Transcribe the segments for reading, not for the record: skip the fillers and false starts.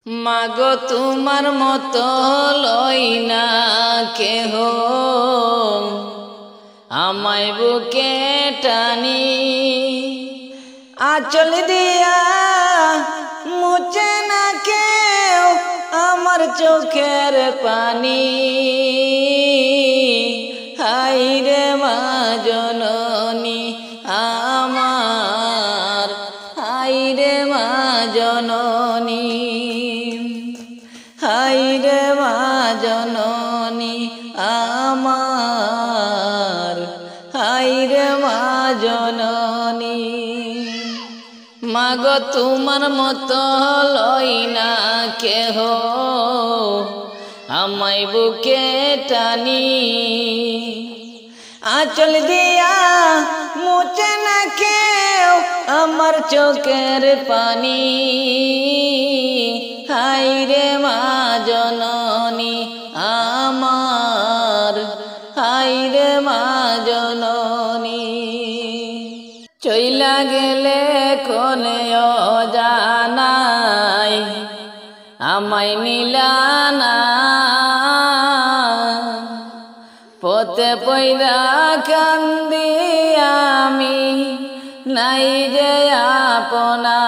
মাগো তোমার মতো লই না কেহ, আমায় বুকে টানি। আঁচল দিয়া মুছে না কেউ আমার চোখের পানি। হাই রে মা জননী আমার, হাই রে মা জননী, হাই রে মা জননী আমার, হাই রে মা জননী। মাগো তোমার মতো লই না কেহ, আমায় বুকে টানি। আঁচল দিয়া মুছে না কেউ আমার চোখের পানি। হাই রে মা জননী আমার, হাই রে মা জননী। চইলা গেলে কোনে অজানাই আমায় নিলানা, পথে পয়রা কান্দি আমি নাই যে আপনা।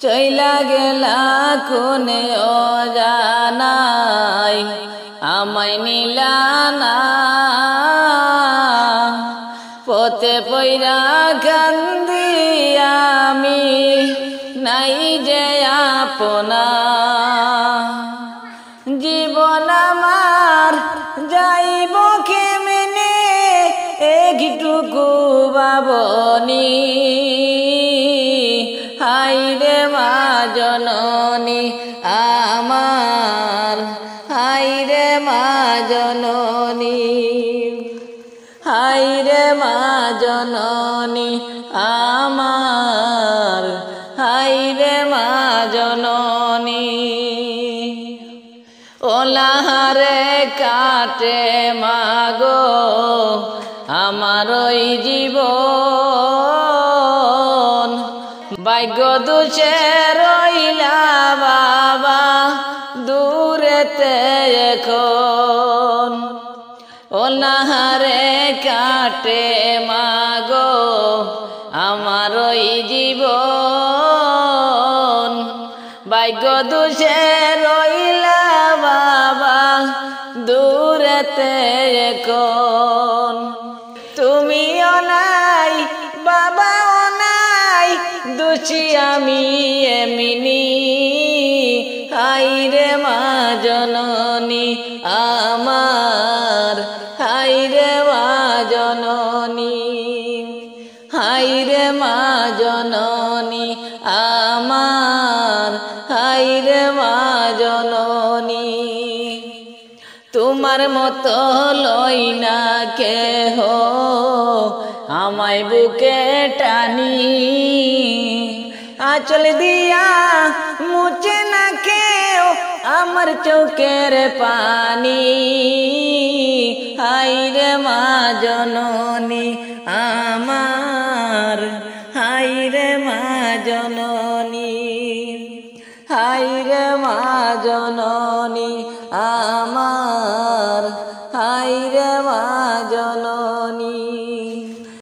চইলা গেলা কোনে অজানাই আমায় নিলানা, পথে পয়রা কান্দি আমি নাই যে আপনা। জীবন আমার যাইব কেমনে একটুকু ভাবনি। হাই রে মা জননী আমার, হাই রে মা জননী, হাই রে মা জননী আমার, হাই রে মা জননী। ওলাহারে কাটে মাগো আমার ওই জীবন, ভাগ্য দুষে রইলা বাবা দূরেতে এখন। ওলাহারে কাটে মাগো আমার ওই জীবন, ভাগ্য দুষে রইলা বাবা দূরেতে এখন। তুমিও নাই বাবাও নাই দোষী আমি এমনি। হাই রে মা জননী আমার, হাই রে মা জননী, হাই রে মা জননী আমার, হাই রে মা জননী। তোমার মতো লই না কেহ আমায় বুকে টানি। আঁচল দিয়া মুছে না কেউ আমার চোখের পানি। হাই রে মা জননী আমার, হাই রে মা জননী, হাই রে মা জননী।